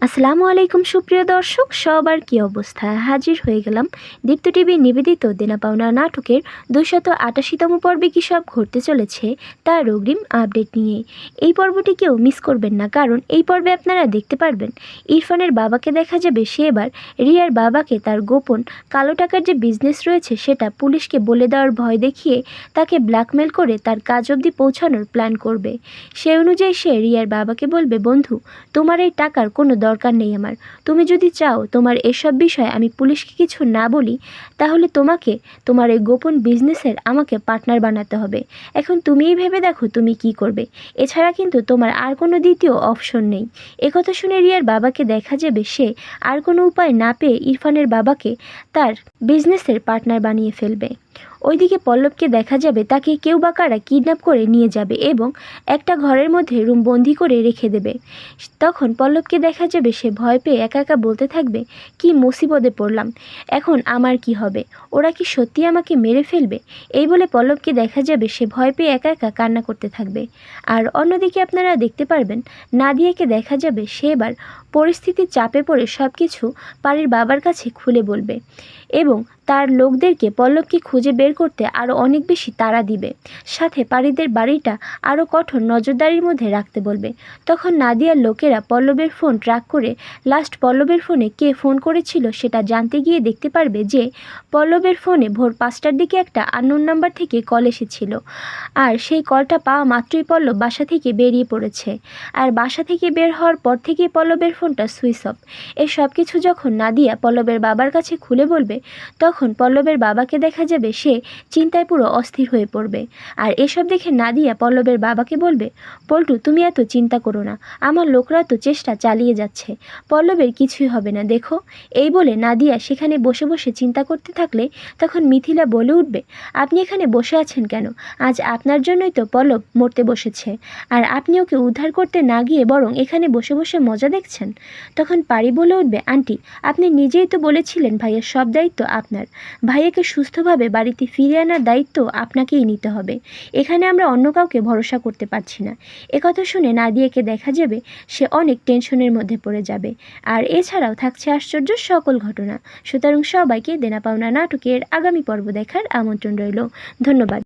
আসসালামু আলাইকুম সুপ্রিয় দর্শক, সবার কি অবস্থা? হাজির হয়ে গেলাম দীপ্ত টিভি নিবেদিত দেনা পাওনা নাটকের 288তম পর্বে কী সব ঘটতে চলেছে তার অগ্রিম আপডেট নিয়ে। এই পর্বটি কেউ মিস করবেন না, কারণ এই পর্বে আপনারা দেখতে পারবেন ইরফানের বাবাকে দেখা যাবে সে এবার রিয়ার বাবাকে তার গোপন কালো টাকার যে বিজনেস রয়েছে সেটা পুলিশকে বলে দেওয়ার ভয় দেখিয়ে তাকে ব্ল্যাকমেল করে তার কাজ অবধি পৌঁছানোর প্ল্যান করবে। সে অনুযায়ী সে রিয়ার বাবাকে বলবে, বন্ধু তোমার এই টাকার কোনো দরকার নেই আমার। তুমি যদি চাও তোমার এসব বিষয়ে আমি পুলিশকে কিছু না বলি, তাহলে তোমাকে তোমার এই গোপন বিজনেসের আমাকে পার্টনার বানাতে হবে। এখন তুমিই ভেবে দেখো তুমি কি করবে। এছাড়া কিন্তু তোমার আর কোনো দ্বিতীয় অপশন নেই। একথা শুনে রিয়ার বাবাকে দেখা যাবে সে আর কোনো উপায় না পেয়ে ইরফানের বাবাকে তার বিজনেসের পার্টনার বানিয়ে ফেলবে। ওইদিকে পল্লবকে দেখা যাবে তাকে কেউ বা কারা কিডন্যাপ করে নিয়ে যাবে এবং একটা ঘরের মধ্যে রুম বন্দি করে রেখে দেবে। তখন পল্লবকে দেখা যাবে সে ভয় পেয়ে একা একা বলতে থাকবে, কি মুসিবতে পড়লাম, এখন আমার কি হবে? ওরা কি সত্যি আমাকে মেরে ফেলবে? এই বলে পল্লবকে দেখা যাবে সে ভয় পেয়ে একা একা কান্না করতে থাকবে। আর অন্যদিকে আপনারা দেখতে পারবেন নাদিয়াকে দেখা যাবে সে এবার পরিস্থিতির চাপে পড়ে সব কিছু পারির বাবার কাছে খুলে বলবে এবং তার লোকদেরকে পল্লবকে খুঁজে বের করতে আরও অনেক বেশি তাড়া দিবে। সাথে পারিদের বাড়িটা আরও কঠোর নজরদারির মধ্যে রাখতে বলবে। তখন নাদিয়ার লোকেরা পল্লবের ফোন ট্র্যাক করে লাস্ট পল্লবের ফোনে কে ফোন করেছিল সেটা জানতে গিয়ে দেখতে পারবে যে পল্লবের ফোনে ভোর 5টার দিকে একটা আননোন নাম্বার থেকে কল এসেছিল। আর সেই কলটা পাওয়া মাত্রই পল্লব বাসা থেকে বেরিয়ে পড়েছে। আর বাসা থেকে বের হওয়ার পর থেকেই পল্লবের ফোনটা সুইচ অফ। এই সব কিছু যখন নাদিয়া পল্লবের বাবার কাছে খুলে বলবে, তখন পল্লবের বাবাকে দেখা যাবে সে চিন্তায় পুরো অস্থির হয়ে পড়বে। আর এসব দেখে নাদিয়া পল্লবের বাবাকে বলবে, পল্টু তুমি এত চিন্তা করো না, আমার লোকরা তো চেষ্টা চালিয়ে যাচ্ছে, পল্লবের কিছুই হবে না দেখো। এই বলে নাদিয়া সেখানে বসে বসে চিন্তা করতে থাকলে তখন মিথিলা বলে উঠবে, আপনি এখানে বসে আছেন কেন? আজ আপনার জন্যই তো পল্লব মরতে বসেছে, আর আপনি ওকে উদ্ধার করতে না গিয়ে বরং এখানে বসে বসে মজা দেখছেন। তখন পারি বলে উঠবে, আন্টি আপনি নিজেই তো বলেছিলেন ভাইয়ের সব দায়িত্ব আপনার, ভাইয়াকে সুস্থভাবে বাড়িতে ফিরে আনার দায়িত্ব আপনাকেই নিতে হবে, এখানে আমরা অন্য কাউকে ভরসা করতে পারছি না। একথা শুনে নাদিয়াকে দেখা যাবে সে অনেক টেনশনের মধ্যে পড়ে যাবে। আর এছাড়াও থাকছে আশ্চর্য সকল ঘটনা। সুতরাং সবাইকে দেনা পাওনা নাটকের আগামী পর্ব দেখার আমন্ত্রণ রইল। ধন্যবাদ।